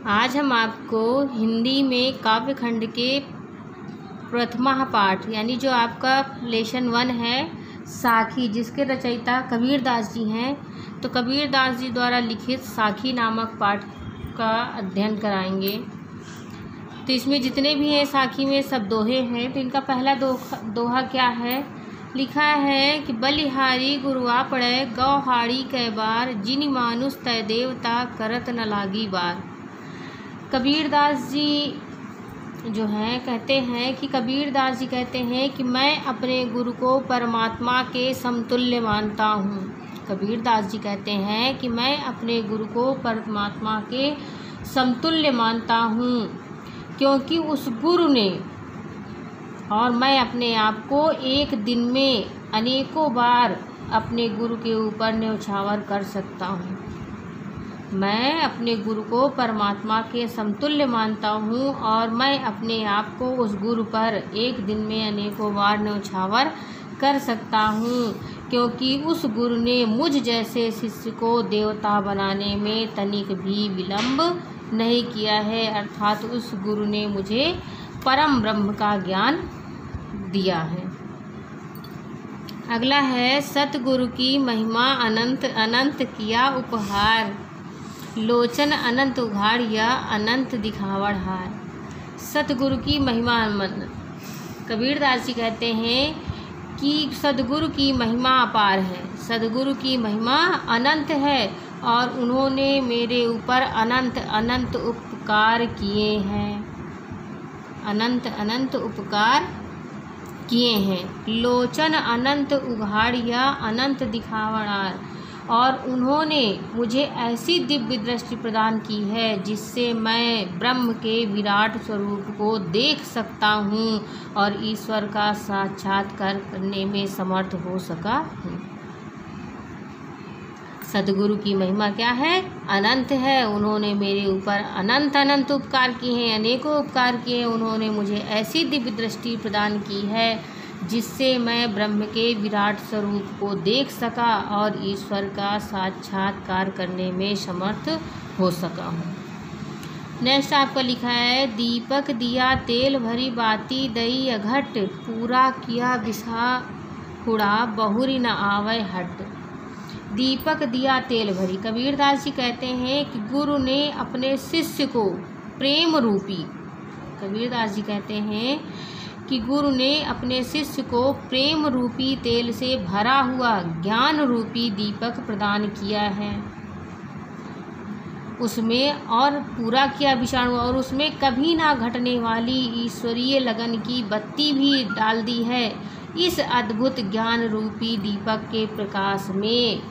आज हम आपको हिंदी में काव्य खंड के प्रथमा पाठ यानी जो आपका लेसन 1 है साखी, जिसके रचयिता कबीर दास जी हैं, तो कबीर दास जी द्वारा लिखित साखी नामक पाठ का अध्ययन कराएंगे। तो इसमें जितने भी हैं साखी में सब दोहे हैं। तो इनका पहला दोहा क्या है, लिखा है कि बलिहारी गुरुआ पड़े गौहाड़ी कै बार, जिन मानुष तय देवता करत न लागी बार। कबीर दास जी जो हैं कहते हैं कि कबीर दास जी कहते हैं कि मैं अपने गुरु को परमात्मा के समतुल्य मानता हूँ। कबीर दास जी कहते हैं कि मैं अपने गुरु को परमात्मा के समतुल्य मानता हूँ, क्योंकि उस गुरु ने और मैं अपने आप को एक दिन में अनेकों बार अपने गुरु के ऊपर न्यौछावर कर सकता हूँ। मैं अपने गुरु को परमात्मा के समतुल्य मानता हूँ और मैं अपने आप को उस गुरु पर एक दिन में अनेकों बार न्यौछावर कर सकता हूँ, क्योंकि उस गुरु ने मुझ जैसे शिष्य को देवता बनाने में तनिक भी विलंब नहीं किया है। अर्थात उस गुरु ने मुझे परम ब्रह्म का ज्ञान दिया है। अगला है सतगुरु की महिमा अनंत अनंत किया उपहार, लोचन अनंत उघाड़िया अनंत दिखावड़ हार। सतगुरु की महिमा कबीर दास जी कहते हैं कि सदगुरु की महिमा अपार है, सदगुरु की महिमा अनंत है और उन्होंने मेरे ऊपर अनंत अनंत उपकार किए हैं, अनंत अनंत उपकार किए हैं। लोचन अनंत उघाड़िया अनंत दिखावड़ार, और उन्होंने मुझे ऐसी दिव्य दृष्टि प्रदान की है जिससे मैं ब्रह्म के विराट स्वरूप को देख सकता हूँ और ईश्वर का साक्षात्कार करने में समर्थ हो सका हूँ। सदगुरु की महिमा क्या है, अनंत है। उन्होंने मेरे ऊपर अनंत अनंत उपकार किए हैं, अनेकों उपकार किए हैं। उन्होंने मुझे ऐसी दिव्य दृष्टि प्रदान की है जिससे मैं ब्रह्म के विराट स्वरूप को देख सका और ईश्वर का साक्षात्कार करने में समर्थ हो सका हूँ। नेक्स्ट आपका लिखा है दीपक दिया तेल भरी बाती दई अघट, पूरा किया बिसा हुड़ा बहुरी न आवे हट। दीपक दिया तेल भरी, कबीर दास जी कहते हैं कि गुरु ने अपने शिष्य को प्रेम रूपी, कबीर दास जी कहते हैं कि गुरु ने अपने शिष्य को प्रेम रूपी तेल से भरा हुआ ज्ञान रूपी दीपक प्रदान किया है, उसमें और पूरा किया विषाणु, और उसमें कभी ना घटने वाली ईश्वरीय लगन की बत्ती भी डाल दी है। इस अद्भुत ज्ञान रूपी दीपक के प्रकाश में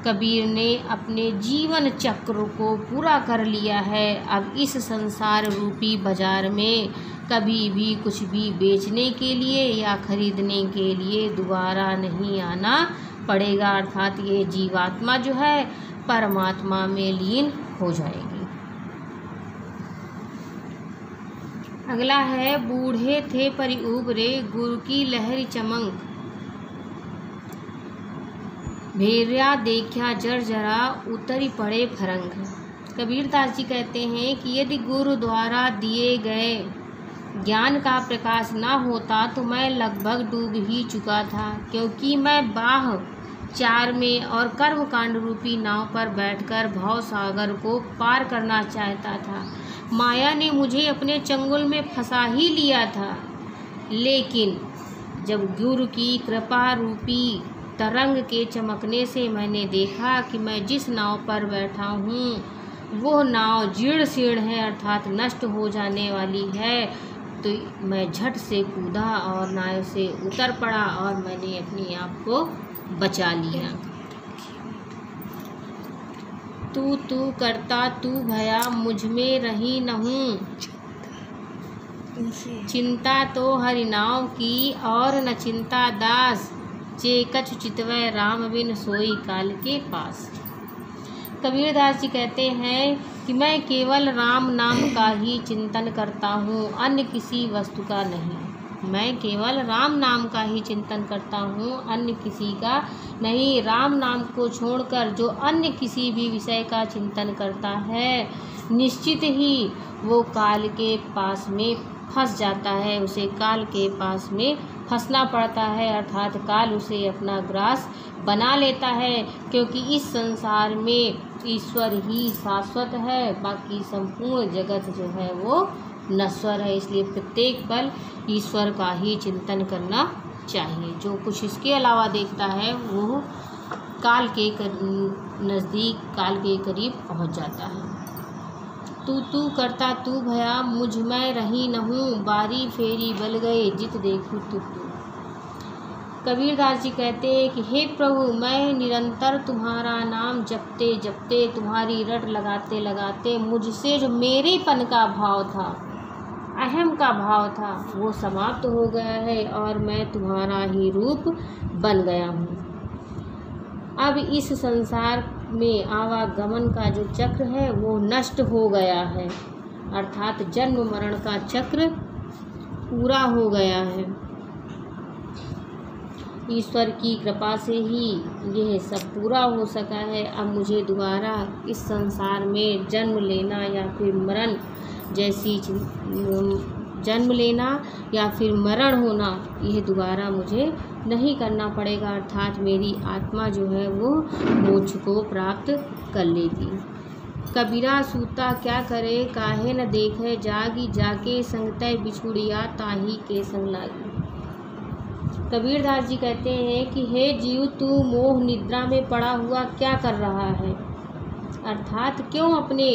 कबीर ने अपने जीवन चक्र को पूरा कर लिया है। अब इस संसार रूपी बाजार में कभी भी कुछ भी बेचने के लिए या खरीदने के लिए दोबारा नहीं आना पड़ेगा। अर्थात ये जीवात्मा जो है परमात्मा में लीन हो जाएगी। अगला है बूढ़े थे परि उबरे, गुरु की लहरी चमक, भेरिया देखा जर्जरा उतरी पड़े फरंग। कबीर दास जी कहते हैं कि यदि गुरु द्वारा दिए गए ज्ञान का प्रकाश ना होता तो मैं लगभग डूब ही चुका था, क्योंकि मैं बाह 4 में और कर्मकांड रूपी नाव पर बैठकर भव सागर को पार करना चाहता था। माया ने मुझे अपने चंगुल में फंसा ही लिया था, लेकिन जब गुरु की कृपा रूपी तरंग के चमकने से मैंने देखा कि मैं जिस नाव पर बैठा हूँ वो नाव जीर्ण शीर्ण है, अर्थात नष्ट हो जाने वाली है, तो मैं झट से कूदा और नाव से उतर पड़ा और मैंने अपने आप को बचा लिया। तू करता तू भया मुझ में रही नहूँ, चिंता तो हरि नाव की और न चिंता दास, जे कछु चितवै राम बिन सोई काल के पास। कबीर दास जी कहते हैं कि मैं केवल राम नाम का ही चिंतन करता हूँ, अन्य किसी वस्तु का नहीं। मैं केवल राम नाम का ही चिंतन करता हूँ, अन्य किसी का नहीं। राम नाम को छोड़कर जो अन्य किसी भी विषय का चिंतन करता है, निश्चित ही वो काल के पास में फंस जाता है, उसे काल के पास में फंसना पड़ता है, अर्थात काल उसे अपना ग्रास बना लेता है। क्योंकि इस संसार में ईश्वर ही शाश्वत है, बाकी संपूर्ण जगत जो है वो नश्वर है। इसलिए प्रत्येक पल ईश्वर का ही चिंतन करना चाहिए। जो कुछ इसके अलावा देखता है वो काल के नज़दीक, काल के करीब पहुंच जाता है। तू करता तू भया, मुझ मैं रही नहूँ, बारी फेरी बल गए जित देखूँ तू। कबीरदास जी कहते हैं कि हे प्रभु, मैं निरंतर तुम्हारा नाम जपते जपते, तुम्हारी रट लगाते लगाते, मुझसे जो मेरेपन का भाव था, अहम का भाव था, वो समाप्त हो गया है और मैं तुम्हारा ही रूप बन गया हूँ। अब इस संसार में आवागमन का जो चक्र है वो नष्ट हो गया है, अर्थात जन्म मरण का चक्र पूरा हो गया है। ईश्वर की कृपा से ही यह सब पूरा हो सका है। अब मुझे दोबारा इस संसार में जन्म लेना या फिर मरण जैसी जन्म लेना या फिर मरण होना, यह दोबारा मुझे नहीं करना पड़ेगा, अर्थात मेरी आत्मा जो है वो मोक्ष को प्राप्त कर लेगी। कबीरा सूता क्या करे, काहे न देखे, जागी जाके संगतय बिछुड़िया, ताही के संग लागी। कबीरदास जी कहते हैं कि हे जीव, तू मोह निद्रा में पड़ा हुआ क्या कर रहा है, अर्थात क्यों अपने